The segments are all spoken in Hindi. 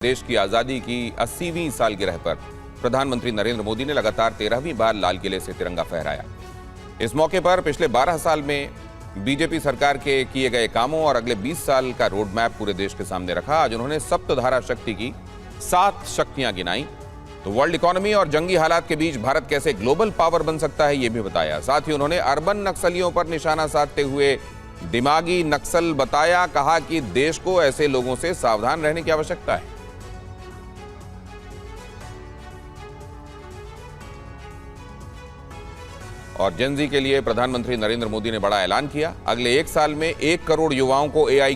देश की आजादी की 80वीं सालगिरह पर प्रधानमंत्री नरेंद्र मोदी ने लगातार 13वीं बार लाल किले से तिरंगा फहराया। इस मौके पर पिछले 12 साल में बीजेपी सरकार के किए गए कामों और अगले 20 साल का रोड मैप पूरे देश के सामने रखा। आज उन्होंने सप्तधारा शक्ति की 7 शक्तियां गिनाई, तो वर्ल्ड इकोनॉमी और जंगी हालात के बीच भारत कैसे ग्लोबल पावर बन सकता है, यह भी बताया। साथ ही उन्होंने अर्बन नक्सलियों पर निशाना साधते हुए दिमागी नक्सल बताया। कहा कि देश को ऐसे लोगों से सावधान रहने की आवश्यकता है। और जेनजी के लिए प्रधानमंत्री नरेंद्र मोदी ने बड़ा ऐलान किया। अगले 1 साल में 1 करोड़ युवाओं को एआई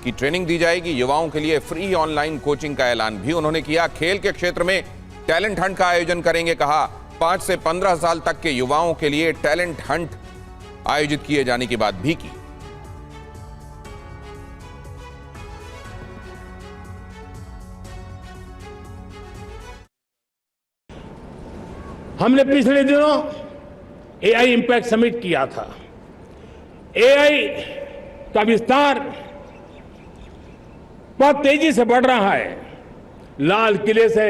की ट्रेनिंग दी जाएगी। युवाओं के लिए फ्री ऑनलाइन कोचिंग का ऐलान भी उन्होंने किया। खेल के क्षेत्र में टैलेंट हंट का आयोजन करेंगे, कहा। 5 से 15 साल तक के युवाओं के लिए टैलेंट हंट आयोजित किए जाने की बात भी की। हमने पिछले दिनों एआई इंपैक्ट समिट किया था। एआई का विस्तार बहुत तेजी से बढ़ रहा है। लाल किले से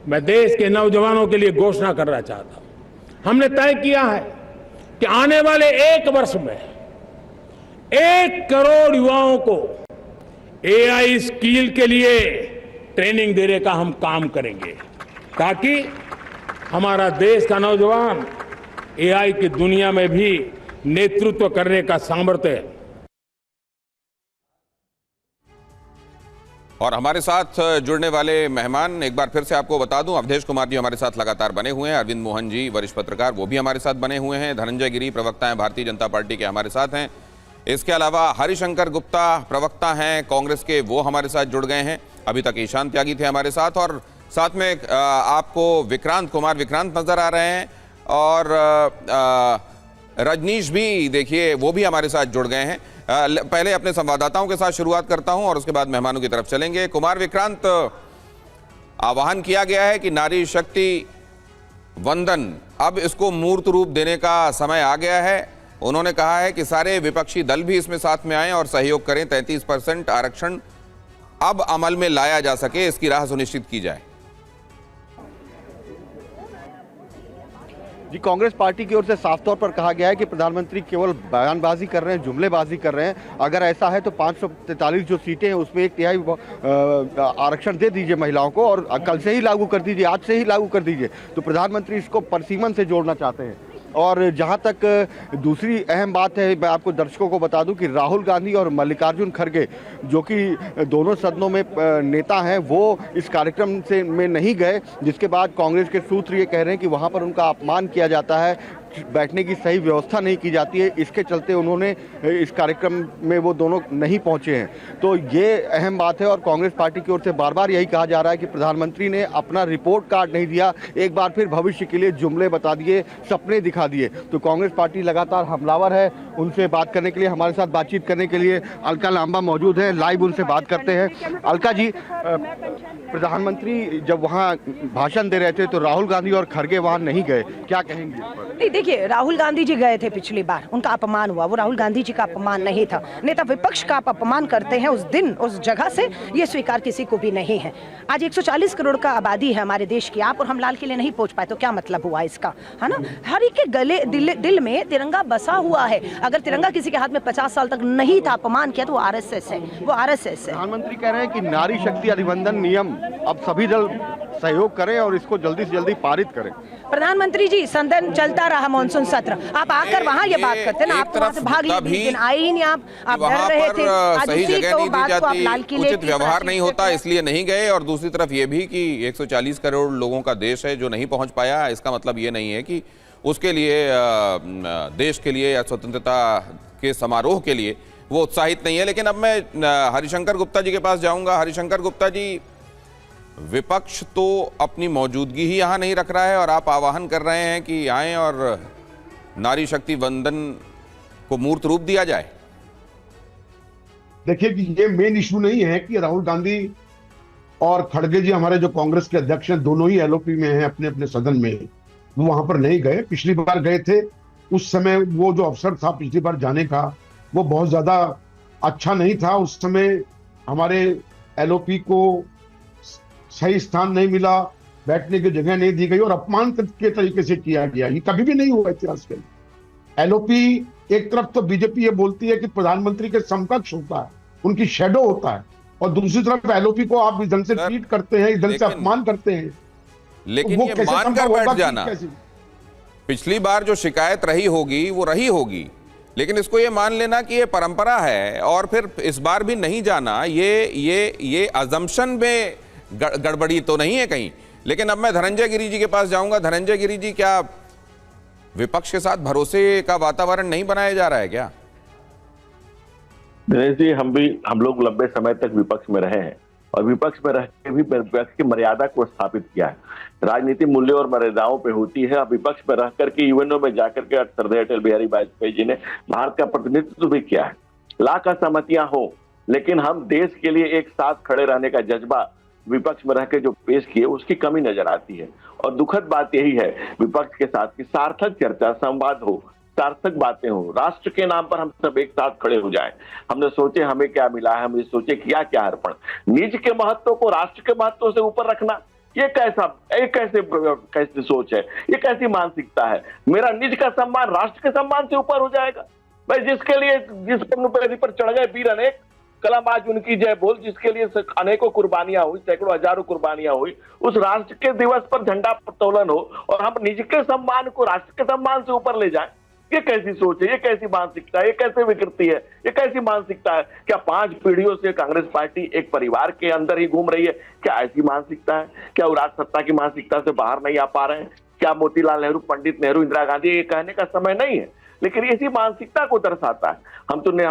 मैं देश के नौजवानों के लिए घोषणा करना चाहता हूं। हमने तय किया है कि आने वाले 1 वर्ष में 1 करोड़ युवाओं को एआई स्किल के लिए ट्रेनिंग देने का हम काम करेंगे, ताकि हमारा देश का नौजवान एआई की दुनिया में भी नेतृत्व करने का सामर्थ्य है। और हमारे साथ जुड़ने वाले मेहमान एक बार फिर से आपको बता दूं, अवधेश कुमार जी हमारे साथ लगातार बने हुए हैं। अरविंद मोहन जी वरिष्ठ पत्रकार, वो भी हमारे साथ बने हुए हैं। धनंजय गिरी प्रवक्ता हैं भारतीय जनता पार्टी के, हमारे साथ हैं। इसके अलावा हरिशंकर गुप्ता प्रवक्ता हैं कांग्रेस के, वो हमारे साथ जुड़ गए हैं। अभी तक ईशान त्यागी थे हमारे साथ, और साथ में आपको विक्रांत नजर आ रहे हैं, और रजनीश भी देखिए वो भी हमारे साथ जुड़ गए हैं। पहले अपने संवाददाताओं के साथ शुरुआत करता हूं और उसके बाद मेहमानों की तरफ चलेंगे। कुमार विक्रांत, आह्वान किया गया है कि नारी शक्ति वंदन, अब इसको मूर्त रूप देने का समय आ गया है। उन्होंने कहा है कि सारे विपक्षी दल भी इसमें साथ में आएं और सहयोग करें। 33% आरक्षण अब अमल में लाया जा सके, इसकी राह सुनिश्चित की जाए। जी, कांग्रेस पार्टी की ओर से साफ तौर पर कहा गया है कि प्रधानमंत्री केवल बयानबाजी कर रहे हैं, जुमलेबाजी कर रहे हैं। अगर ऐसा है तो 543 जो सीटें हैं उसमें 1 तिहाई आरक्षण दे दीजिए महिलाओं को, और कल से ही लागू कर दीजिए, आज से ही लागू कर दीजिए। तो प्रधानमंत्री इसको परसीमन से जोड़ना चाहते हैं। और जहां तक दूसरी अहम बात है, मैं आपको दर्शकों को बता दूं कि राहुल गांधी और मल्लिकार्जुन खड़गे, जो कि दोनों सदनों में नेता हैं, वो इस कार्यक्रम में नहीं गए, जिसके बाद कांग्रेस के सूत्र ये कह रहे हैं कि वहां पर उनका अपमान किया जाता है, बैठने की सही व्यवस्था नहीं की जाती है। इसके चलते उन्होंने इस कार्यक्रम में वो दोनों नहीं पहुंचे हैं। तो ये अहम बात है, और कांग्रेस पार्टी की ओर से बार बार यही कहा जा रहा है कि प्रधानमंत्री ने अपना रिपोर्ट कार्ड नहीं दिया, एक बार फिर भविष्य के लिए जुमले बता दिए, सपने दिखा दिए। तो कांग्रेस पार्टी लगातार हमलावर है। उनसे बात करने के लिए, हमारे साथ बातचीत करने के लिए अलका लांबा मौजूद है। लाइव उनसे बात करते हैं। अलका जी, प्रधानमंत्री जब वहाँ भाषण दे रहे थे तो राहुल गांधी और खड़गे वहाँ नहीं गए, क्या कहेंगे? देखिए, राहुल गांधी जी गए थे पिछली बार, उनका अपमान हुआ। वो राहुल गांधी जी का अपमान नहीं था। नेता विपक्ष का आप अपमान करते हैं उस दिन, उस जगह से, ये स्वीकार किसी को भी नहीं है। आज 140 करोड़ का आबादी है हमारे देश की, आप और हम लाल किले नहीं पहुंच पाए तो क्या मतलब हुआ इसका, है ना? हर एक के गले दिल में तिरंगा बसा हुआ है। अगर तिरंगा किसी के हाथ में 50 साल तक नहीं था, अपमान किया, तो वो आरएसएस है, वो आरएसएस है। प्रधानमंत्री कह रहे हैं कि नारी शक्ति अधिनियम नियम अब सभी दल सहयोग करें और इसको जल्दी से जल्दी पारित करें। प्रधानमंत्री जी, सदन चलता रहा मानसून सत्र, आप आकर वहाँ ये बात करते ना, आप वहाँ से भाग लेकिन आए ही नहीं। आप डर रहे थे, आज सही जगह नहीं दी जाती, उचित व्यवहार नहीं होता, इसलिए नहीं गए। और दूसरी तरफ ये भी कि 140 करोड़ लोगों का देश है जो नहीं पहुंच पाया, इसका मतलब ये नहीं है कि उसके लिए, देश के लिए या स्वतंत्रता के समारोह के लिए वो उत्साहित नहीं है। लेकिन अब मैं हरिशंकर गुप्ता जी के पास जाऊंगा। हरिशंकर गुप्ता जी, विपक्ष तो अपनी मौजूदगी ही यहाँ नहीं रख रहा है, और आप आह्वान कर रहे हैं कि आएं और नारी शक्ति वंदन को मूर्त रूप दिया जाए। देखिए कि ये मेन इशू नहीं है कि राहुल गांधी और खड़गे जी, हमारे जो कांग्रेस के अध्यक्ष हैं, दोनों ही एलओपी में हैं अपने अपने सदन में, वो वहां पर नहीं गए। पिछली बार गए थे, उस समय वो जो अवसर था पिछली बार जाने का, वो बहुत ज्यादा अच्छा नहीं था। उस समय हमारे एलओपी को सही स्थान नहीं मिला, बैठने की जगह नहीं दी गई और अपमान के तरीके से किया गया। ये कभी भी नहीं हुआ इतिहास के। एलओपी एक तरफ तो बीजेपी ये बोलती है कि प्रधानमंत्री के समकक्ष होता है, उनकी शेडो होता है, और दूसरी तरफ एलओपी को आप इस ढंग से ट्रीट करते हैं, इस ढंग से अपमान करते हैं। लेकिन ये मानकर बैठ जाना, पिछली बार जो शिकायत रही होगी वो रही होगी, लेकिन इसको ये मान लेना कि ये परंपरा है और फिर इस बार भी नहीं जाना, ये अजम्पशन में गड़बड़ी तो नहीं है कहीं। लेकिन अब मैं धनंजय गिरी जी के पास जाऊंगा। धनंजय गिरी जी, क्या विपक्ष के साथ भरोसे का वातावरण नहीं बनाया जा रहा है क्या? दिनेश जी, हम लोग लंबे समय तक विपक्ष में रहे हैं और विपक्ष में रह के भी विपक्ष की मर्यादा को स्थापित किया है। राजनीति मूल्य और मर्यादाओं पे होती है। अब विपक्ष में रह करके यूएनओ में जाकर के श्रद्धेय अटल बिहारी वाजपेयी जी ने भारत का प्रतिनिधित्व भी किया है। लाख असहमतियां हो, लेकिन हम देश के लिए एक साथ खड़े रहने का जज्बा विपक्ष में रह के जो पेश किए उसकी कमी नजर आती है। और दुखद बात यही है विपक्ष के साथ कि सार्थक चर्चा, संवाद हो, सार्थक बातें हो, राष्ट्र के नाम पर हम सब एक साथ खड़े हो जाएं। हमने सोचे हमें क्या मिला है, हमने सोचे किया क्या अर्पण। निज के महत्व को राष्ट्र के महत्व से ऊपर रखना, ये कैसी सोच है, ये कैसी मानसिकता है। मेरा निज का सम्मान राष्ट्र के सम्मान से ऊपर हो जाएगा। भाई जिसके लिए जिस पगड़ी पर चढ़ गए वीर अनेक, कलम आज उनकी जय बोल, जिसके लिए अनेकों कुर्बानियां हुई, सैकड़ों हजारों कुर्बानियां हुई, उस राष्ट्र के दिवस पर झंडा उत्तोलन हो और हम निज के सम्मान को राष्ट्र के सम्मान से ऊपर ले जाएं। ये कैसी सोच है, ये कैसी मानसिकता है, ये कैसे विकृति है, ये कैसी मानसिकता है? क्या 5 पीढ़ियों से कांग्रेस पार्टी एक परिवार के अंदर ही घूम रही है? क्या ऐसी मानसिकता है? क्या वो राज सत्ता की मानसिकता से बाहर नहीं आ पा रहे हैं? क्या मोतीलाल नेहरू, पंडित नेहरू, इंदिरा गांधी, ये कहने का समय नहीं है, लेकिन इसी मानसिकता को दर्शाता है। हमने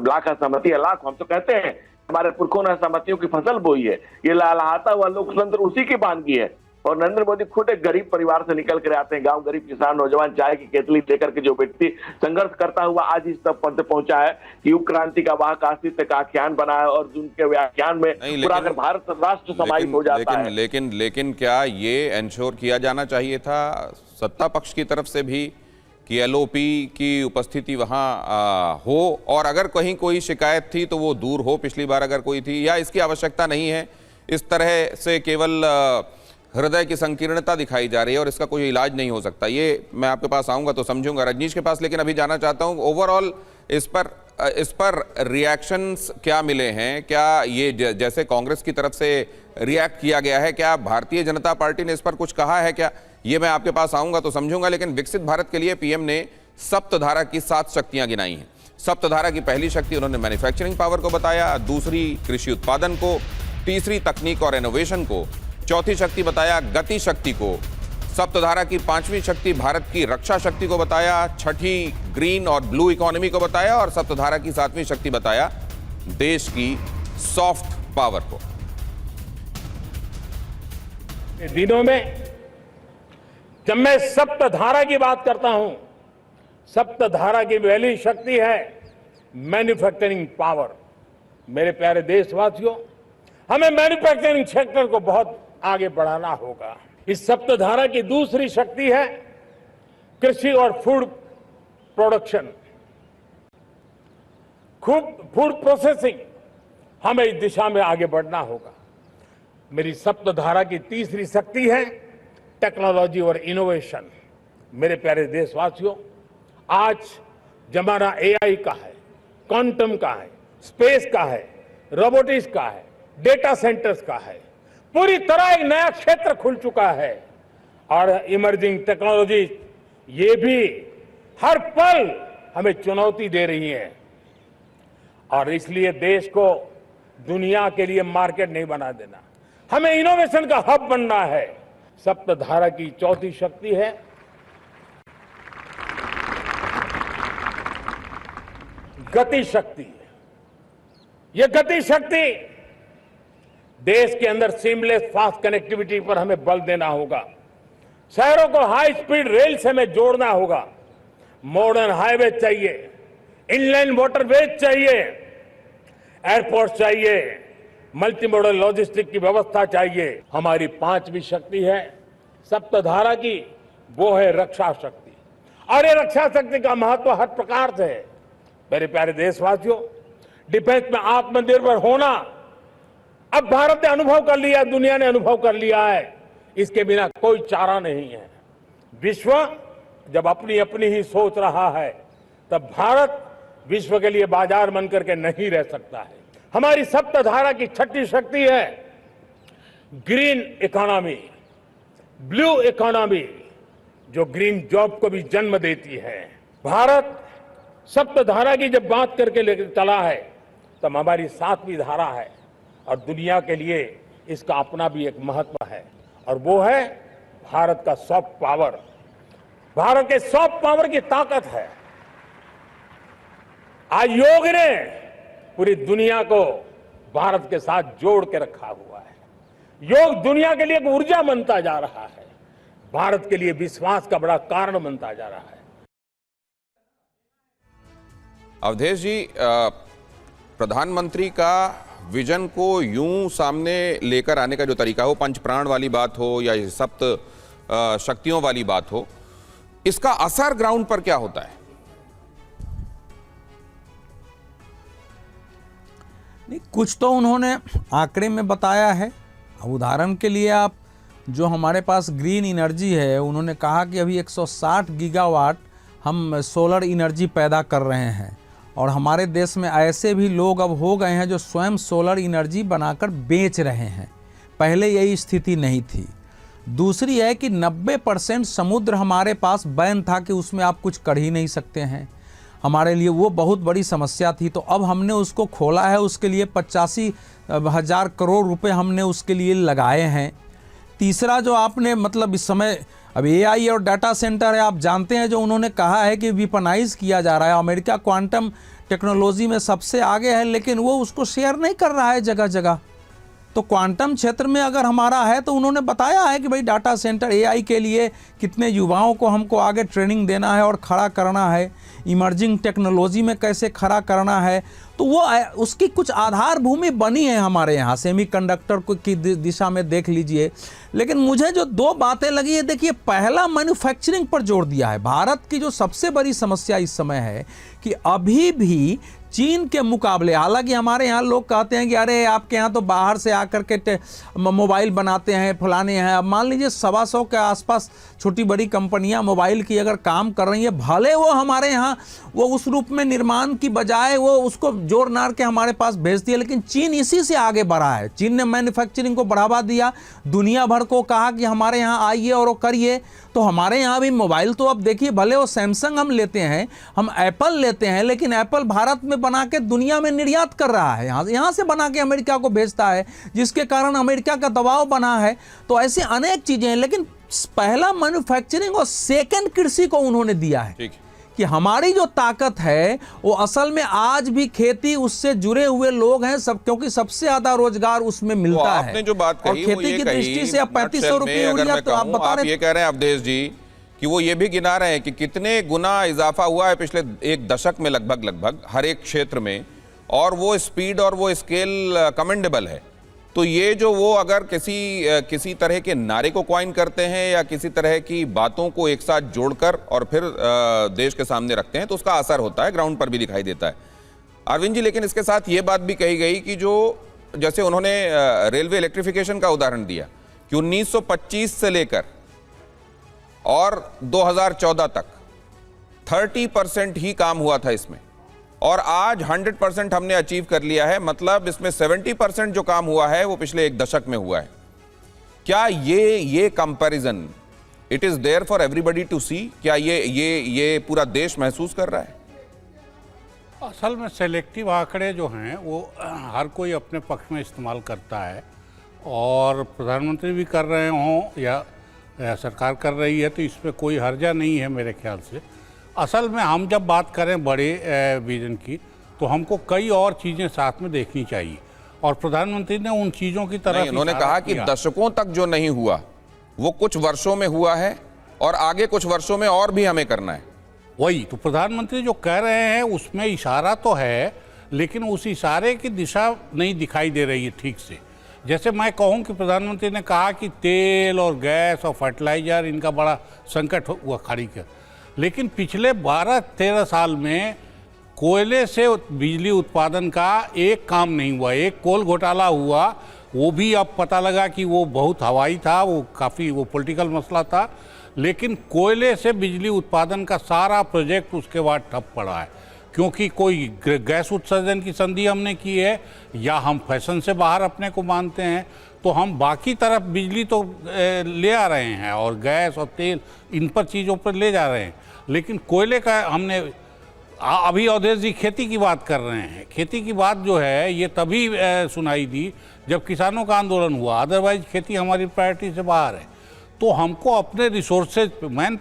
लाख असहमति है, लाख हम तो कहते हैं हमारे पुरखों ने असहमतियों की फसल बोई है। ये लहलहाता हुआ लोकतंत्र उसी की बानगी है। और नरेंद्र मोदी खुद एक गरीब परिवार से निकल कर आते हैं, गांव गरीब किसान नौजवान चाय की केतली लेकर के जो व्यक्ति संघर्ष करता हुआ आज इस तक पद पहुंचा है कि युग क्रांति का वाहक अस्तित्व का आख्यान बना है और जिनके व्याख्यान में पूरा अगर भारत राष्ट्र समाहित हो जाता है। लेकिन क्या ये एंश्योर किया जाना चाहिए था सत्ता पक्ष की तरफ से भी कि एलओपी की उपस्थिति वहां हो, और अगर कहीं कोई शिकायत थी तो वो दूर हो, पिछली बार अगर कोई थी, या इसकी आवश्यकता नहीं है, इस तरह से केवल हृदय की संकीर्णता दिखाई जा रही है और इसका कोई इलाज नहीं हो सकता? ये मैं आपके पास आऊंगा तो समझूंगा, रजनीश के पास, लेकिन अभी जाना चाहता हूं ओवरऑल इस पर रिएक्शंस क्या मिले हैं? क्या ये जैसे कांग्रेस की तरफ से रिएक्ट किया गया है, क्या भारतीय जनता पार्टी ने इस पर कुछ कहा है क्या? ये मैं आपके पास आऊंगा तो समझूंगा, लेकिन विकसित भारत के लिए पीएम ने सप्तधारा की 7 शक्तियां गिनाई हैं। सप्तधारा की पहली शक्ति उन्होंने मैन्युफैक्चरिंग पावर को बताया, दूसरी कृषि उत्पादन को, तीसरी तकनीक और इनोवेशन को, चौथी शक्ति बताया गति शक्ति को, सप्तधारा की 5वीं शक्ति भारत की रक्षा शक्ति को बताया, छठी ग्रीन और ब्लू इकोनॉमी को बताया, और सप्तधारा की 7वीं शक्ति बताया देश की सॉफ्ट पावर को। दिनों में जब मैं सप्तधारा की बात करता हूं, सप्तधारा की पहली शक्ति है मैन्युफैक्चरिंग पावर। मेरे प्यारे देशवासियों, हमें मैन्युफैक्चरिंग सेक्टर को बहुत आगे बढ़ाना होगा। इस सप्तधारा की दूसरी शक्ति है कृषि और फूड प्रोडक्शन, फूड प्रोसेसिंग। हमें इस दिशा में आगे बढ़ना होगा। मेरी सप्तधारा की तीसरी शक्ति है टेक्नोलॉजी और इनोवेशन। मेरे प्यारे देशवासियों, आज जमाना एआई का है, क्वांटम का है, स्पेस का है, रोबोटिक्स का है, डेटा सेंटर्स का है। पूरी तरह एक नया क्षेत्र खुल चुका है और इमर्जिंग टेक्नोलॉजी ये भी हर पल हमें चुनौती दे रही है, और इसलिए देश को दुनिया के लिए मार्केट नहीं बना देना, हमें इनोवेशन का हब बनना है। सप्तधारा की चौथी शक्ति है गति शक्ति। यह गति शक्ति देश के अंदर सीमलेस फास्ट कनेक्टिविटी पर हमें बल देना होगा। शहरों को हाई स्पीड रेल से हमें जोड़ना होगा। मॉडर्न हाईवे चाहिए, इनलैंड वाटरवेज चाहिए, एयरपोर्ट चाहिए, मल्टी मॉडल लॉजिस्टिक की व्यवस्था चाहिए। हमारी 5वीं शक्ति है सप्तधारा की, वो है रक्षा शक्ति। और ये रक्षा शक्ति का महत्व हर प्रकार से है। मेरे प्यारे देशवासियों, डिफेंस में आत्मनिर्भर होना अब भारत ने अनुभव कर लिया, दुनिया ने अनुभव कर लिया है, इसके बिना कोई चारा नहीं है। विश्व जब अपनी अपनी ही सोच रहा है, तब भारत विश्व के लिए बाजार बन करके नहीं रह सकता है। हमारी सप्तधारा की छठी शक्ति है ग्रीन इकोनॉमी, ब्लू इकोनॉमी, जो ग्रीन जॉब को भी जन्म देती है। भारत सप्तधारा की जब बात करके लेकर चला है, तब हमारी सातवीं धारा है और दुनिया के लिए इसका अपना भी एक महत्व है, और वो है भारत का सॉफ्ट पावर। भारत के सॉफ्ट पावर की ताकत है। आज योग ने पूरी दुनिया को भारत के साथ जोड़ के रखा हुआ है। योग दुनिया के लिए एक ऊर्जा बनता जा रहा है, भारत के लिए विश्वास का बड़ा कारण बनता जा रहा है। अवधेश जी, प्रधानमंत्री का विजन को यूं सामने लेकर आने का जो तरीका हो, पंच प्राण वाली बात हो या सप्त शक्तियों वाली बात हो, इसका असर ग्राउंड पर क्या होता है? नहीं, कुछ तो उन्होंने आंकड़े में बताया है। उदाहरण के लिए आप जो हमारे पास ग्रीन एनर्जी है, उन्होंने कहा कि अभी 160 गीगावाट हम सोलर एनर्जी पैदा कर रहे हैं, और हमारे देश में ऐसे भी लोग अब हो गए हैं जो स्वयं सोलर एनर्जी बनाकर बेच रहे हैं। पहले यही स्थिति नहीं थी। दूसरी है कि 90% समुद्र हमारे पास बैन था कि उसमें आप कुछ कर ही नहीं सकते हैं। हमारे लिए वो बहुत बड़ी समस्या थी, तो अब हमने उसको खोला है। उसके लिए 85,000 करोड़ रुपए हमने उसके लिए लगाए हैं। तीसरा जो आपने मतलब इस समय अब AI और डाटा सेंटर है, आप जानते हैं जो उन्होंने कहा है कि वेपनाइज किया जा रहा है। अमेरिका क्वांटम टेक्नोलॉजी में सबसे आगे है, लेकिन वो उसको शेयर नहीं कर रहा है जगह जगह। तो क्वांटम क्षेत्र में अगर हमारा है, तो उन्होंने बताया है कि भाई डाटा सेंटर AI के लिए कितने युवाओं को हमको आगे ट्रेनिंग देना है और खड़ा करना है, इमर्जिंग टेक्नोलॉजी में कैसे खड़ा करना है। तो वो उसकी कुछ आधार भूमि बनी है हमारे यहाँ सेमीकंडक्टर की दिशा में, देख लीजिए। लेकिन मुझे जो दो बातें लगी है, देखिए, पहला मैन्युफैक्चरिंग पर जोर दिया है। भारत की जो सबसे बड़ी समस्या इस समय है कि अभी भी चीन के मुकाबले, हालांकि हमारे यहाँ लोग कहते हैं कि अरे आपके यहाँ तो बाहर से आकर के मोबाइल बनाते हैं, फलाने हैं। अब मान लीजिए 125 के आसपास छोटी बड़ी कंपनियां मोबाइल की अगर काम कर रही हैं, भले वो हमारे यहाँ वो उस रूप में निर्माण की बजाय वो उसको जोड़ नार के हमारे पास भेजती है, लेकिन चीन इसी से आगे बढ़ा है। चीन ने मैन्युफैक्चरिंग को बढ़ावा दिया, दुनिया भर को कहा कि हमारे यहाँ आइए और वो करिए। तो हमारे यहाँ भी मोबाइल, तो अब देखिए, भले वो सैमसंग हम लेते हैं, हम एप्पल लेते हैं, लेकिन एप्पल भारत में बना के दुनिया में निर्यात कर रहा है, यहाँ से बना के अमेरिका को भेजता है, जिसके कारण अमेरिका का दबाव बना है। तो ऐसी अनेक चीजें हैं, लेकिन पहला मैन्युफैक्चरिंग और सेकंड कृषि को उन्होंने दिया है कि हमारी जो ताकत है वो असल में आज भी खेती, उससे जुड़े हुए लोग हैं सब, क्योंकि सबसे ज्यादा रोजगार उसमें मिलता है। आपने जो बात कही, और खेती की दृष्टि से अब 3500 रुपये यूरिया, तो आप बता रहे, ये कह रहे हैं अवधेश जी कि वो ये भी गिना रहे हैं कि कितने गुना इजाफा हुआ है पिछले एक दशक में, लगभग हर एक क्षेत्र में, और वो स्पीड और वो स्केल कमेंडेबल है। तो ये जो वो अगर किसी तरह के नारे को क्वाइन करते हैं या किसी तरह की बातों को एक साथ जोड़कर और फिर देश के सामने रखते हैं, तो उसका असर होता है, ग्राउंड पर भी दिखाई देता है। अरविंद जी, लेकिन इसके साथ ये बात भी कही गई कि जो जैसे उन्होंने रेलवे इलेक्ट्रिफिकेशन का उदाहरण दिया कि 1925 से लेकर और 2014 तक 30% ही काम हुआ था इसमें, और आज 100% हमने अचीव कर लिया है। मतलब इसमें 70% जो काम हुआ है वो पिछले एक दशक में हुआ है। क्या ये comparison it is there for everybody to see? क्या ये पूरा देश महसूस कर रहा है? असल में सेलेक्टिव आंकड़े जो हैं वो हर कोई अपने पक्ष में इस्तेमाल करता है, और प्रधानमंत्री भी कर रहे हों या सरकार कर रही है, तो इसमें कोई हर्जा नहीं है मेरे ख्याल से। असल में हम जब बात करें बड़े विजन की, तो हमको कई और चीज़ें साथ में देखनी चाहिए, और प्रधानमंत्री ने उन चीज़ों की तरफ उन्होंने कहा कि दशकों तक जो नहीं हुआ वो कुछ वर्षों में हुआ है, और आगे कुछ वर्षों में और भी हमें करना है। वही तो प्रधानमंत्री जो कह रहे हैं उसमें इशारा तो है, लेकिन उस इशारे की दिशा नहीं दिखाई दे रही है ठीक से। जैसे मैं कहूँ कि प्रधानमंत्री ने कहा कि तेल और गैस और फर्टिलाइज़र, इनका बड़ा संकट हुआ खड़ी कर, लेकिन पिछले 12-13 साल में कोयले से बिजली उत्पादन का एक काम नहीं हुआ। एक कोल घोटाला हुआ, वो भी अब पता लगा कि वो बहुत हवाई था, वो काफ़ी वो पॉलिटिकल मसला था। लेकिन कोयले से बिजली उत्पादन का सारा प्रोजेक्ट उसके बाद ठप पड़ा है, क्योंकि कोई गैस उत्सर्जन की संधि हमने की है या हम फैशन से बाहर अपने को मानते हैं, तो हम बाकी तरफ बिजली तो ले आ रहे हैं और गैस और तेल इन पर चीज़ों पर ले जा रहे हैं, लेकिन कोयले का हमने अभी अवधेश जी खेती की बात कर रहे हैं। खेती की बात जो है ये तभी सुनाई दी जब किसानों का आंदोलन हुआ, अदरवाइज खेती हमारी प्रायोरिटी से बाहर है। तो हमको अपने रिसोर्सेज मैन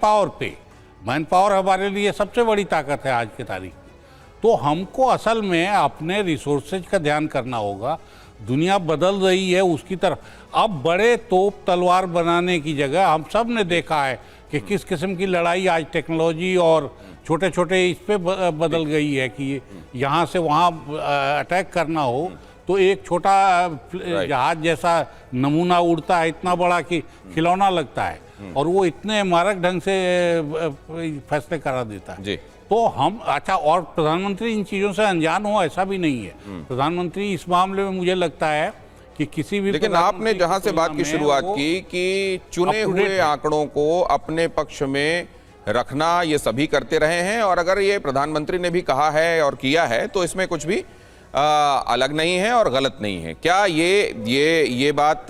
पावर हमारे लिए सबसे बड़ी ताकत है आज की तारीख में, तो हमको असल में अपने रिसोर्सेज का ध्यान करना होगा। दुनिया बदल रही है उसकी तरफ। अब बड़े तोप तलवार बनाने की जगह हम सब ने देखा है कि किस किस्म की लड़ाई आज टेक्नोलॉजी और छोटे छोटे इस पे बदल गई है कि यहाँ से वहाँ अटैक करना हो तो एक छोटा जहाज जैसा नमूना उड़ता है, इतना बड़ा कि खिलौना लगता है, और वो इतने मारक ढंग से फैसले करा देता है। जी। तो हम अच्छा, और प्रधानमंत्री इन चीज़ों से अनजान हो ऐसा भी नहीं है। प्रधानमंत्री इस मामले में मुझे लगता है कि किसी भी, लेकिन आपने जहां से बात की शुरुआत की कि चुने हुए आंकड़ों को अपने पक्ष में रखना ये सभी करते रहे हैं, और अगर ये प्रधानमंत्री ने भी कहा है और किया है तो इसमें कुछ भी अलग नहीं है और गलत नहीं है। क्या ये बात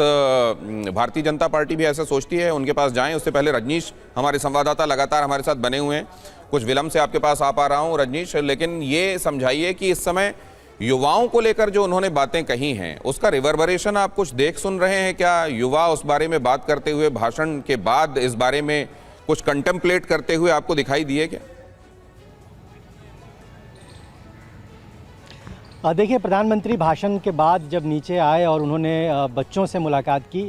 भारतीय जनता पार्टी भी ऐसा सोचती है? उनके पास जाएं उससे पहले रजनीश हमारे संवाददाता लगातार हमारे साथ बने हुए हैं, कुछ विलंब से आपके पास आ पा रहा हूं रजनीश, लेकिन ये समझाइए कि इस समय युवाओं को लेकर जो उन्होंने बातें कही हैं उसका रिवर्बरेशन आप कुछ देख सुन रहे हैं क्या? युवा उस बारे में बात करते हुए भाषण के बाद इस बारे में कुछ कंटेम्पलेट करते हुए आपको दिखाई दिए क्या? देखिए, प्रधानमंत्री भाषण के बाद जब नीचे आए और उन्होंने बच्चों से मुलाकात की,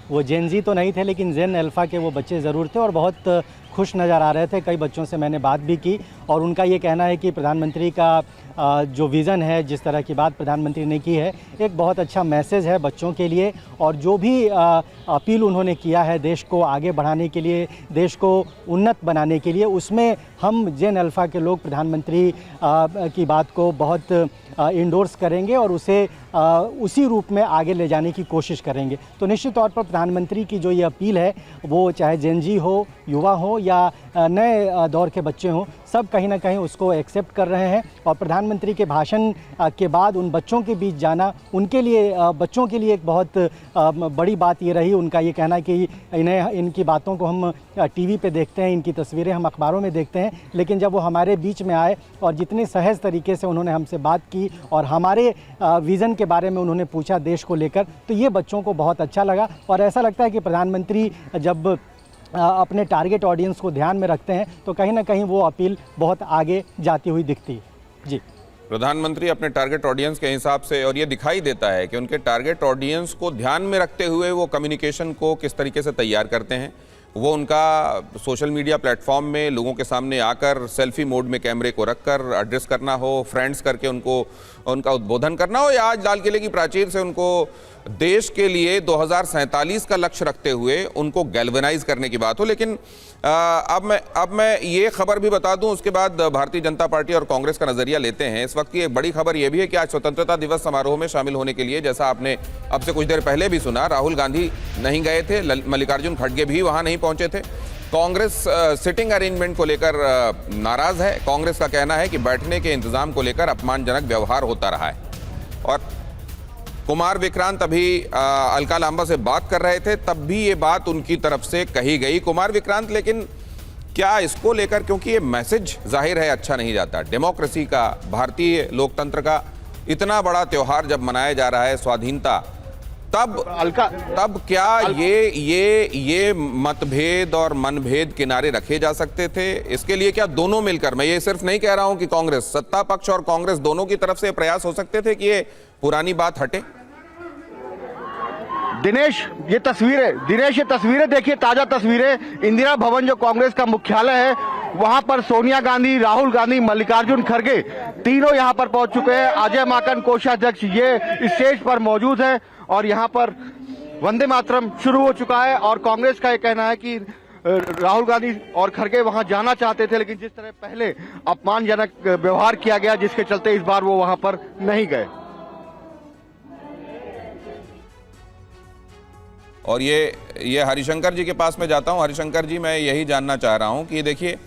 वो जेन जी तो नहीं थे लेकिन जेन अल्फ़ा के वो बच्चे ज़रूर थे और बहुत खुश नज़र आ रहे थे। कई बच्चों से मैंने बात भी की और उनका ये कहना है कि प्रधानमंत्री का जो विज़न है, जिस तरह की बात प्रधानमंत्री ने की है, एक बहुत अच्छा मैसेज है बच्चों के लिए। और जो भी अपील उन्होंने किया है देश को आगे बढ़ाने के लिए, देश को उन्नत बनाने के लिए, उसमें हम जेन अल्फ़ा के लोग प्रधानमंत्री की बात को बहुत इंडोर्स करेंगे और उसे उसी रूप में आगे ले जाने की कोशिश करेंगे। तो निश्चित तौर पर प्रधानमंत्री की जो ये अपील है, वो चाहे जेन जी हो, युवा हो या नए दौर के बच्चे हों, सब कहीं ना कहीं उसको एक्सेप्ट कर रहे हैं। और प्रधानमंत्री के भाषण के बाद उन बच्चों के बीच जाना उनके लिए, बच्चों के लिए एक बहुत बड़ी बात ये रही। उनका ये कहना कि इनकी बातों को हम टीवी पे देखते हैं, इनकी तस्वीरें हम अखबारों में देखते हैं, लेकिन जब वो हमारे बीच में आए और जितनी सहज तरीके से उन्होंने हमसे बात की और हमारे विज़न के बारे में उन्होंने पूछा देश को लेकर, तो ये बच्चों को बहुत अच्छा लगा। और ऐसा लगता है कि प्रधानमंत्री जब अपने टारगेट ऑडियंस को ध्यान में रखते हैं तो कहीं ना कहीं वो अपील बहुत आगे जाती हुई दिखती है। जी, प्रधानमंत्री अपने टारगेट ऑडियंस के हिसाब से, और ये दिखाई देता है कि उनके टारगेट ऑडियंस को ध्यान में रखते हुए वो कम्युनिकेशन को किस तरीके से तैयार करते हैं। वो उनका सोशल मीडिया प्लेटफॉर्म में लोगों के सामने आकर सेल्फी मोड में कैमरे को रखकर एड्रेस करना हो, फ्रेंड्स करके उनको उनका उद्बोधन करना हो, या आज लाल किले की प्राचीर से उनको देश के लिए 2047 का लक्ष्य रखते हुए उनको गैल्वेनाइज करने की बात हो। लेकिन अब मैं ये खबर भी बता दूं, उसके बाद भारतीय जनता पार्टी और कांग्रेस का नजरिया लेते हैं। इस वक्त की एक बड़ी खबर यह भी है कि आज स्वतंत्रता दिवस समारोह में शामिल होने के लिए, जैसा आपने अब से कुछ देर पहले भी सुना, राहुल गांधी नहीं गए थे, मल्लिकार्जुन खड़गे भी वहां नहीं पहुंचे थे। कांग्रेस सिटिंग अरेंजमेंट को लेकर नाराज है। कांग्रेस का कहना है कि बैठने के इंतजाम को लेकर अपमानजनक व्यवहार होता रहा है। और कुमार विक्रांत अभी अलका लांबा से बात कर रहे थे, तब भी ये बात उनकी तरफ से कही गई। कुमार विक्रांत, लेकिन क्या इसको लेकर, क्योंकि ये मैसेज जाहिर है अच्छा नहीं जाता, डेमोक्रेसी का, भारतीय लोकतंत्र का इतना बड़ा त्योहार जब मनाया जा रहा है, स्वाधीनता, तब क्या ये मतभेद और मनभेद किनारे रखे जा सकते थे? इसके लिए क्या दोनों मिलकर, मैं ये सिर्फ नहीं कह रहा हूं कि कांग्रेस, सत्ता पक्ष और कांग्रेस दोनों की तरफ से प्रयास हो सकते थे कि ये पुरानी बात हटे? दिनेश, ये तस्वीरें देखिए, ताजा तस्वीरें। इंदिरा भवन जो कांग्रेस का मुख्यालय है, वहां पर सोनिया गांधी, राहुल गांधी, मल्लिकार्जुन खड़गे तीनों यहां पर पहुंच चुके हैं। अजय माकन, कोषाध्यक्ष, ये स्टेज पर मौजूद है और यहां पर वंदे मातरम शुरू हो चुका है। और कांग्रेस का ये कहना है कि राहुल गांधी और खड़गे वहां जाना चाहते थे, लेकिन जिस तरह पहले अपमानजनक व्यवहार किया गया, जिसके चलते इस बार वो वहां पर नहीं गए। और ये हरिशंकर जी के पास मैं जाता हूं। हरिशंकर जी, मैं यही जानना चाह रहा हूं कि देखिए,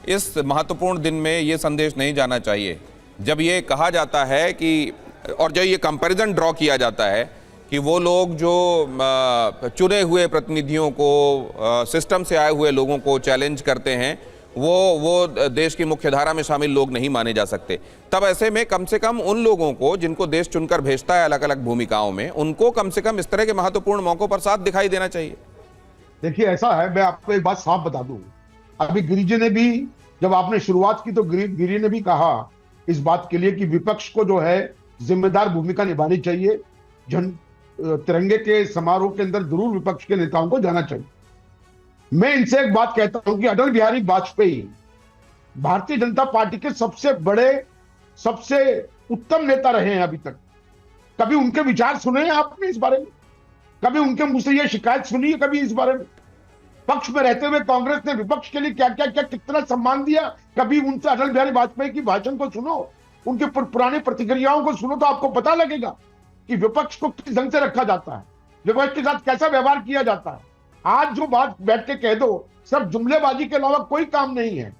इस महत्वपूर्ण दिन में ये संदेश नहीं जाना चाहिए जब ये कहा जाता है कि, और जब ये कंपैरिजन ड्रॉ किया जाता है कि वो लोग जो चुने हुए प्रतिनिधियों को, सिस्टम से आए हुए लोगों को चैलेंज करते हैं, वो देश की मुख्यधारा में शामिल लोग नहीं माने जा सकते। तब ऐसे में कम से कम उन लोगों को जिनको देश चुनकर भेजता है अलग अलग भूमिकाओं में, उनको कम से कम इस तरह के महत्वपूर्ण मौकों पर साथ दिखाई देना चाहिए। देखिए, ऐसा है, मैं आपको एक बात साफ बता दूं। अभी गिरी जी ने भी, जब आपने शुरुआत की तो गिरी ने भी कहा इस बात के लिए कि विपक्ष को जो है जिम्मेदार भूमिका निभानी चाहिए। तिरंगे के समारोह के अंदर जरूर विपक्ष के नेताओं को जाना चाहिए। मैं इनसे एक बात कहता हूं कि अटल बिहारी वाजपेयी भारतीय जनता पार्टी के सबसे बड़े, सबसे उत्तम नेता रहे हैं अभी तक। कभी उनके विचार सुने हैं आपने इस बारे में? कभी उनके मुंह से यह शिकायत सुनी है कभी इस बारे में? पक्ष में रहते हुए कांग्रेस ने विपक्ष के लिए क्या क्या क्या कितना सम्मान दिया? कभी उनसे अटल बिहारी वाजपेयी की भाषण को सुनो, उनके पुरानी प्रतिक्रियाओं को सुनो, तो आपको पता लगेगा कि विपक्ष को किस ढंग से रखा जाता है, विपक्ष के साथ कैसा व्यवहार किया जाता है। आज जो बात बैठ के कह दो, सिर्फ जुमलेबाजी के अलावा कोई काम नहीं है।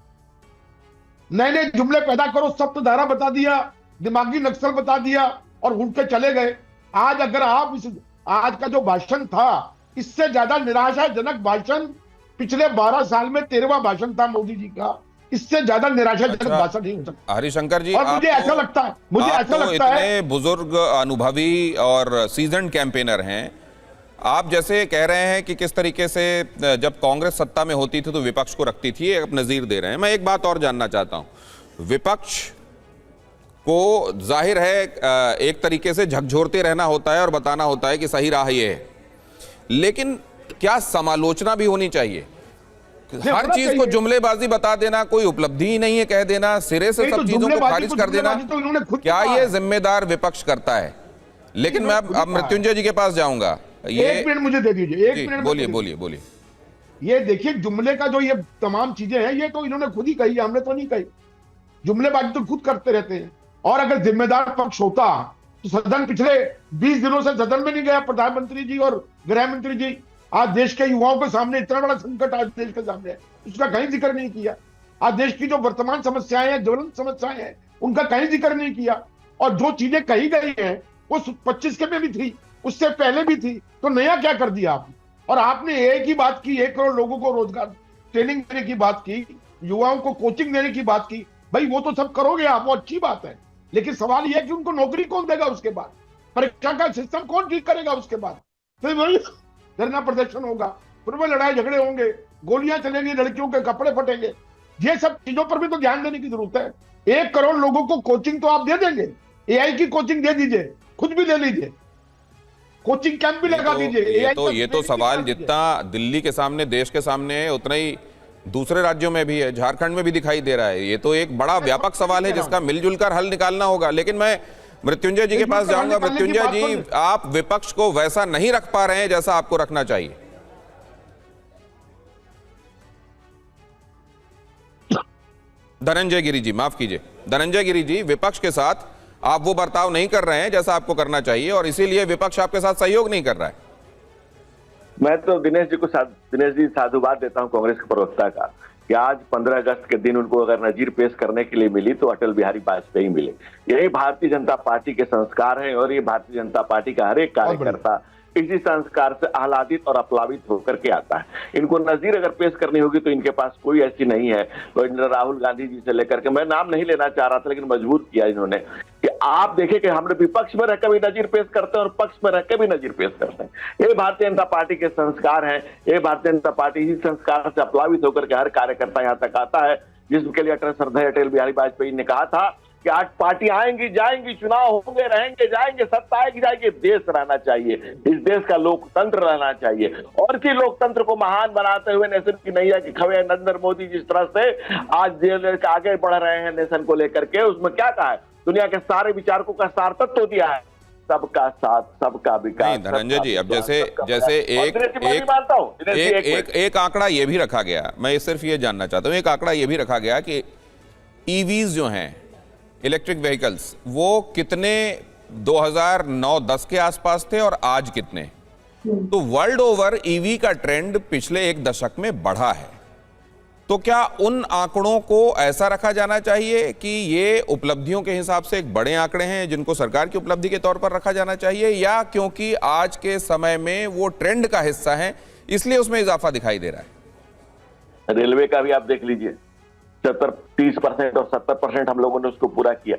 नए नए जुमले पैदा करो, सप्त धारा बता दिया, दिमागी नक्सल बता दिया और उठ के चले गए। आज अगर आप आज का जो भाषण था, इससे ज्यादा निराशाजनक भाषण पिछले 12 साल में 13वां भाषण था मोदी जी का। इससे ज्यादा निराशाजनक भाषण नहीं हो सकता। हरिशंकर जी, और मुझे ऐसा लगता है, इतने बुजुर्ग, अनुभवी और सीजन्ड कैंपेनर हैं, आप जैसे कह रहे हैं कि किस तरीके से जब कांग्रेस सत्ता में होती थी तो विपक्ष को रखती थी, एक नजीर दे रहे हैं। मैं एक बात और जानना चाहता हूं। विपक्ष को जाहिर है एक तरीके से झकझोरते रहना होता है और बताना होता है कि सही राह ये है, लेकिन क्या समालोचना भी होनी चाहिए? हर चीज को जुमलेबाजी बता देना, कोई उपलब्धि ही नहीं है कह देना, सिरे से सब चीजों को खारिज कर देना, क्या ये जिम्मेदार विपक्ष करता है? लेकिन मैं अब मृत्युंजय जी के पास जाऊंगा। एक मिनट मुझे दे दीजिए, एक मिनट। बोलिए। ये देखिए, जुमले का जो ये तमाम चीजें हैं, ये तो इन्होंने खुद ही कही है, हमने तो नहीं कही। जुमलेबाजी तो खुद करते रहते हैं। और अगर जिम्मेदार पक्ष होता तो सदन पिछले 20 दिनों से सदन में नहीं गया प्रधानमंत्री जी और गृह मंत्री जी। आज देश के युवाओं के सामने इतना बड़ा संकट आज देश के सामने है, उसका कहीं जिक्र नहीं किया। आज देश की जो वर्तमान समस्याएं हैं, ज्वलंत समस्याएं हैं, उनका कहीं जिक्र नहीं किया। और जो चीजें कही गई हैं वो 25 के में भी थी, उससे पहले भी थी, तो नया क्या कर दिया आपने? और आपने एक ही बात की, 1 करोड़ लोगों को रोजगार ट्रेनिंग देने की बात की, युवाओं को कोचिंग देने की बात की। भाई वो तो सब करोगे आप, वो अच्छी बात है, लेकिन सवाल यह है कि उनको नौकरी कौन देगा उसके बाद? परीक्षा का सिस्टम कौन ठीक करेगा उसके बाद? फिर वही धरना प्रदर्शन होगा, फिर वो लड़ाई झगड़े होंगे, गोलियां चलेंगी, लड़कियों के कपड़े फटेंगे। ये सब चीजों पर भी तो ध्यान देने की जरूरत है। 1 करोड़ लोगों को कोचिंग तो आप दे देंगे, AI की कोचिंग दे दीजिए, खुद भी ले लीजिए, कोचिंग कैंप भी लगा दीजिए। ये तो सवाल जितना दिल्ली के सामने, देश के सामने है, उतना ही दूसरे राज्यों में भी है, झारखंड में भी दिखाई दे रहा है। ये तो एक बड़ा व्यापक सवाल है जिसका मिलजुल कर हल निकालना होगा। लेकिन मैं मृत्युंजय जी के पास जाऊंगा। मृत्युंजय जी, आप विपक्ष को वैसा नहीं रख पा रहे हैं जैसा आपको रखना चाहिए। धनंजय गिरी जी, माफ कीजिए, धनंजय गिरी जी, विपक्ष के साथ आप वो बर्ताव नहीं कर रहे हैं जैसा आपको करना चाहिए और इसीलिए विपक्ष आपके साथ सहयोग नहीं कर रहा है। मैं तो दिनेश जी साधुवाद देता हूं कांग्रेस के प्रवक्ता का कि आज 15 अगस्त के दिन उनको अगर नजीर पेश करने के लिए मिली तो अटल बिहारी वाजपेयी मिले। यही भारतीय जनता पार्टी के संस्कार हैं और ये भारतीय जनता पार्टी का हर एक कार्यकर्ता इसी संस्कार से आह्लादित और अपलावित होकर के आता है। इनको नजीर अगर पेश करनी होगी तो इनके पास कोई ऐसी नहीं है। तो राहुल गांधी जी से लेकर के, मैं नाम नहीं लेना चाह रहा था लेकिन मजबूर किया इन्होंने कि आप देखें कि हमने विपक्ष में रहकर भी नजीर पेश करते हैं और पक्ष में रहकर भी नजीर पेश करते हैं। ये भारतीय जनता पार्टी के संस्कार हैं। ये भारतीय जनता पार्टी इसी संस्कार से अपलावित होकर के हर कार्यकर्ता यहाँ तक आता है, जिसके लिए अटल श्रद्धा अटल बिहारी वाजपेयी ने कहा था कि आज पार्टी आएंगी जाएंगी, चुनाव होंगे रहेंगे जाएंगे, सत्ता आएगी जाएगी, देश रहना चाहिए, इस देश का लोकतंत्र रहना चाहिए। और इसी लोकतंत्र को महान बनाते हुए नेशन की नैया की खवे नरेंद्र मोदी जिस तरह से आज आगे बढ़ रहे हैं नेशन को लेकर के, उसमें क्या कहा है? दुनिया के सारे विचारकों का सार्थक दिया है, सबका साथ सबका विकास। धनंजय जी, अब जैसे एक आंकड़ा ये भी रखा गया, मैं सिर्फ ये जानना चाहता हूँ, एक आंकड़ा ये भी रखा गया कि ईवीज जो हैं, इलेक्ट्रिक व्हीकल्स, वो कितने 2009-10 के आसपास थे और आज कितने? तो वर्ल्ड ओवर ईवी का ट्रेंड पिछले एक दशक में बढ़ा है, तो क्या उन आंकड़ों को ऐसा रखा जाना चाहिए कि ये उपलब्धियों के हिसाब से एक बड़े आंकड़े हैं जिनको सरकार की उपलब्धि के तौर पर रखा जाना चाहिए, या क्योंकि आज के समय में वो ट्रेंड का हिस्सा है इसलिए उसमें इजाफा दिखाई दे रहा है? रेलवे का भी आप देख लीजिए, 30% और 70% हम लोगों ने उसको पूरा किया।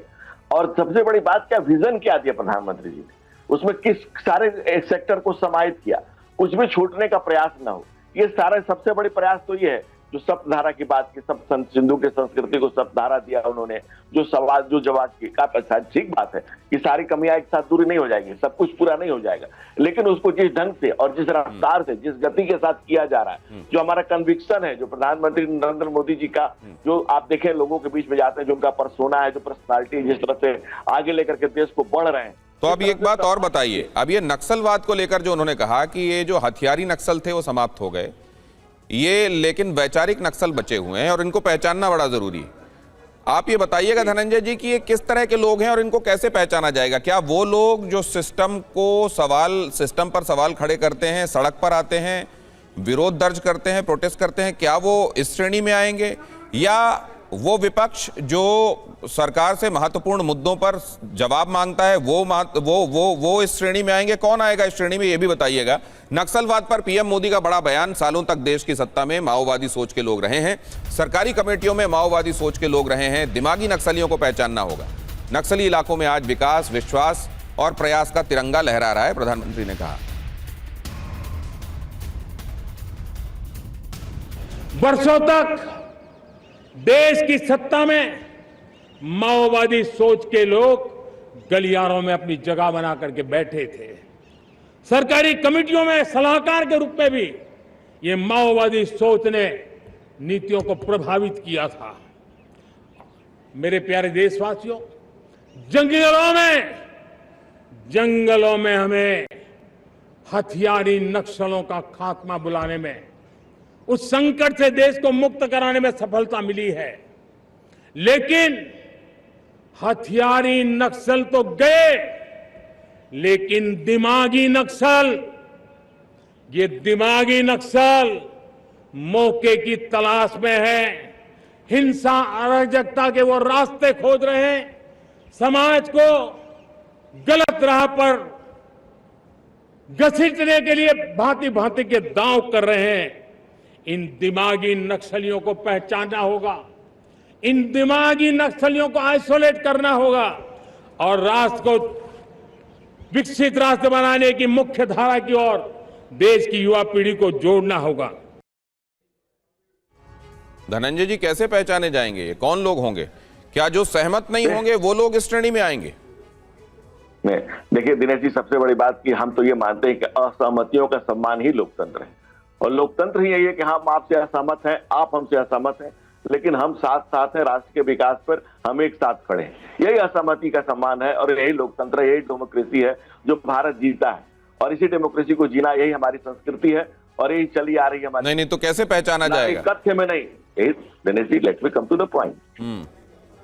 और सबसे बड़ी बात क्या, विजन क्या दिया प्रधानमंत्री जी ने, उसमें किस सारे सेक्टर को समाहित किया, कुछ भी छूटने का प्रयास ना हो। ये सारा सबसे बड़ी प्रयास तो ये है जो सप्तधारा की बात की, सब सिंधु के संस्कृति को सप्तधारा दिया उन्होंने, जो सवाल जो जवाब की का ठीक बात है कि सारी कमियां एक साथ दूर नहीं हो जाएंगी, सब कुछ पूरा नहीं हो जाएगा, लेकिन उसको जिस ढंग से और जिस रफ्तार से, जिस गति के साथ किया जा रहा है, जो हमारा कन्विक्शन है, जो प्रधानमंत्री नरेंद्र मोदी जी का, जो आप देखें लोगों के बीच में जाते हैं, जो उनका पर्सोना है, जो पर्सनालिटी जिस तरह से आगे लेकर के देश को बढ़ रहे हैं। तो अब एक बात और बताइए, अब ये नक्सलवाद को लेकर जो उन्होंने कहा कि ये जो हथियारी नक्सल थे वो समाप्त हो गए, ये लेकिन वैचारिक नक्सल बचे हुए हैं और इनको पहचानना बड़ा जरूरी है। आप ये बताइएगा धनंजय जी कि ये किस तरह के लोग हैं और इनको कैसे पहचाना जाएगा? क्या वो लोग जो सिस्टम पर सवाल खड़े करते हैं, सड़क पर आते हैं, विरोध दर्ज करते हैं, प्रोटेस्ट करते हैं, क्या वो इस श्रेणी में आएंगे, या वो विपक्ष जो सरकार से महत्वपूर्ण मुद्दों पर जवाब मांगता है वो इस श्रेणी में आएंगे? कौन आएगा इस श्रेणी में, ये भी बताइएगा। नक्सलवाद पर पीएम मोदी का बड़ा बयान, सालों तक देश की सत्ता में माओवादी सोच के लोग रहे हैं, सरकारी कमेटियों में माओवादी सोच के लोग रहे हैं, दिमागी नक्सलियों को पहचानना होगा। नक्सली इलाकों में आज विकास, विश्वास और प्रयास का तिरंगा लहरा रहा है, प्रधानमंत्री ने कहा। वर्षों तक देश की सत्ता में माओवादी सोच के लोग गलियारों में अपनी जगह बना करके बैठे थे। सरकारी कमेटियों में सलाहकार के रूप में भी ये माओवादी सोच ने नीतियों को प्रभावित किया था। मेरे प्यारे देशवासियों, जंगलों में हमें हथियारी नक्सलों का खात्मा बुलाने में, उस संकट से देश को मुक्त कराने में सफलता मिली है, लेकिन हथियारी नक्सल तो गए, लेकिन दिमागी नक्सल मौके की तलाश में है, हिंसा अराजकता के वो रास्ते खोज रहे हैं, समाज को गलत राह पर घसीटने के लिए भांति भांति के दांव कर रहे हैं। इन दिमागी नक्सलियों को पहचानना होगा, इन दिमागी नक्सलियों को आइसोलेट करना होगा और राष्ट्र को विकसित राष्ट्र बनाने की मुख्य धारा की ओर देश की युवा पीढ़ी को जोड़ना होगा। धनंजय जी, कैसे पहचाने जाएंगे? ये कौन लोग होंगे? क्या जो सहमत नहीं होंगे वो लोग इस श्रेणी में आएंगे? नहीं, देखिए दिनेश जी, सबसे बड़ी बात कि हम तो ये मानते हैं कि असहमतियों का सम्मान ही लोकतंत्र है, और लोकतंत्र ही यही है कि हम आपसे असहमत हैं, आप हमसे असहमत हैं, लेकिन हम साथ साथ हैं, राष्ट्र के विकास पर हम एक साथ खड़े हैं। यही असहमति का सम्मान है और यही लोकतंत्र, यही डेमोक्रेसी है जो भारत जीता है, और इसी डेमोक्रेसी को जीना यही हमारी संस्कृति है और यही चली आ रही है हमारी। नहीं, तो कैसे पहचाना जाएगा? कथ्य में नहीं, Dinesh ji, let me come to the point.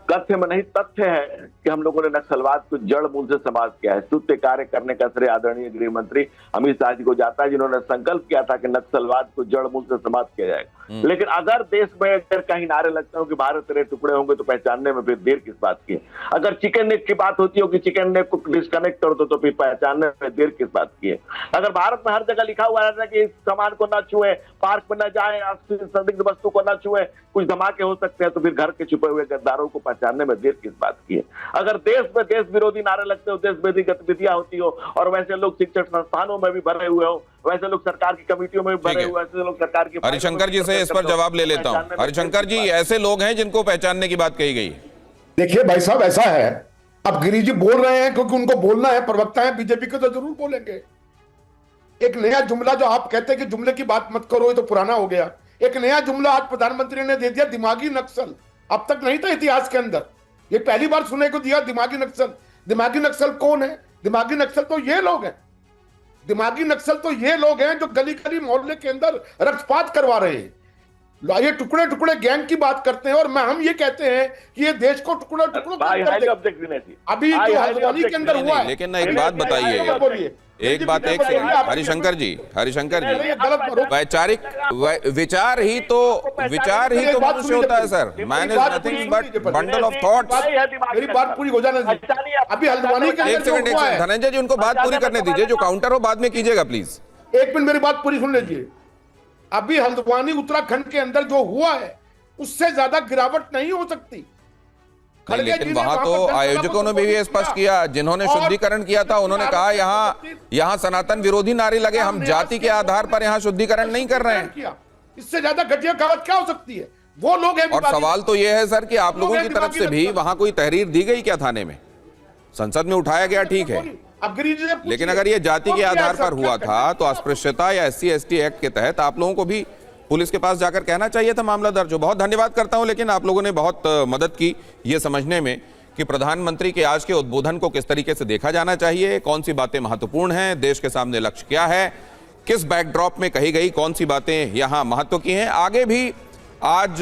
कथ्य में नहीं, तथ्य है कि हम लोगों ने नक्सलवाद को जड़ मूल से समाप्त किया है। स्तुत्य कार्य करने का श्रेय आदरणीय गृह मंत्री अमित शाह जी को जाता है, जिन्होंने संकल्प किया था कि नक्सलवाद को जड़ मूल से समाप्त किया जाएगा। लेकिन अगर देश में अगर कहीं नारे लगते हो कि भारत तेरे टुकड़े होंगे, तो पहचानने में फिर देर किस बात की? अगर चिकन नेक की बात होती हो कि चिकन नेक को डिस्कनेक्ट कर दो, तो फिर पहचानने में देर किस बात की है? अगर भारत में हर जगह लिखा हुआ है कि इस सामान को न छुए, पार्क में न जाए, संदिग्ध वस्तु को न छुए, कुछ धमाके हो सकते हैं, तो फिर घर के छुपे हुए गद्दारों को पहचानने में देर किस बात की है? अगर देश में देश विरोधी नारे लगते हो, देश विरोधी गतिविधियां होती हो, और वैसे लोग शिक्षण संस्थानों में भी भरे हुए हो, वैसे लोग सरकार की कमेटियों में भी भरे हुए, वैसे लोग सरकार की। हरिशंकर जी से इस पर जवाब ले लेता हूं। हरिशंकर जी, ऐसे लोग हैं जिनको पहचानने की बात कही गई। देखिए भाई साहब, ऐसा है, अब गिरीश जी बोल रहे हैं क्योंकि उनको बोलना है, प्रवक्ता है बीजेपी के, तो जरूर बोलेंगे। एक नया जुमला जो आप कहते हैं कि जुमले की बात मत करो, ये तो पुराना हो गया। एक नया जुमला आज प्रधानमंत्री ने दे दिया, दिमागी नक्सल। अब तक नहीं था इतिहास के अंदर, ये पहली बार सुनने को दिया, दिमागी नक्सल। दिमागी नक्सल कौन है? दिमागी नक्सल तो ये लोग हैं, दिमागी नक्सल तो ये लोग हैं जो गली गली मोहल्ले के अंदर रक्तपात करवा रहे हैं। ये टुकड़े टुकड़े गैंग की बात करते हैं और हम ये कहते हैं कि ये देश को टुकड़े टुकड़े अभी जो हल्द्वानी के अंदर हुआ है। लेकिन ना एक बात बताइए, एक बात एक हरिशंकर जी वैचारिक विचार ही तो मनुष्य होता है sir. Man is nothing but bundle of thoughts. मेरी बात पूरी हो जाने दीजिए। अभी हल्द्वानी के एक सेकंड धनंजय जी उनको बात पूरी करने दीजिए, जो काउंटर हो बाद में कीजिएगा प्लीज। एक मिनट मेरी बात पूरी सुन लीजिए। अभी हल्द्वानी उत्तराखंड के अंदर जो हुआ है उससे ज्यादा गिरावट नहीं हो सकती। लेकिन वहां तो आयोजकों ने भी स्पष्ट किया, जिन्होंने शुद्धिकरण किया था उन्होंने कहा यहाँ सनातन विरोधी नारे लगे, हम जाति के आधार पर यहाँ शुद्धिकरण नहीं कर रहे हैं। इससे ज्यादा घटिया कहावत क्या हो सकती है? वो लोग हैं। और सवाल तो ये है सर कि आप लोगों की तरफ से भी वहां कोई तहरीर दी गई क्या? थाने में संसद में उठाया गया, ठीक है, लेकिन अगर ये जाति के आधार पर हुआ था तो अस्पृश्यता या SC/ST एक्ट के तहत आप लोगों को भी पुलिस के पास जाकर कहना चाहिए था, मामला दर्ज हो। बहुत धन्यवाद करता हूं, लेकिन आप लोगों ने बहुत मदद की ये समझने में कि प्रधानमंत्री के आज के उद्बोधन को किस तरीके से देखा जाना चाहिए, कौन सी बातें महत्वपूर्ण हैं, देश के सामने लक्ष्य क्या है, किस बैकड्रॉप में कही गई कौन सी बातें यहां महत्व की हैं। आगे भी आज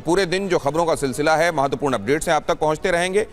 पूरे दिन जो खबरों का सिलसिला है, महत्वपूर्ण अपडेट्स हैं, आप तक पहुंचते रहेंगे।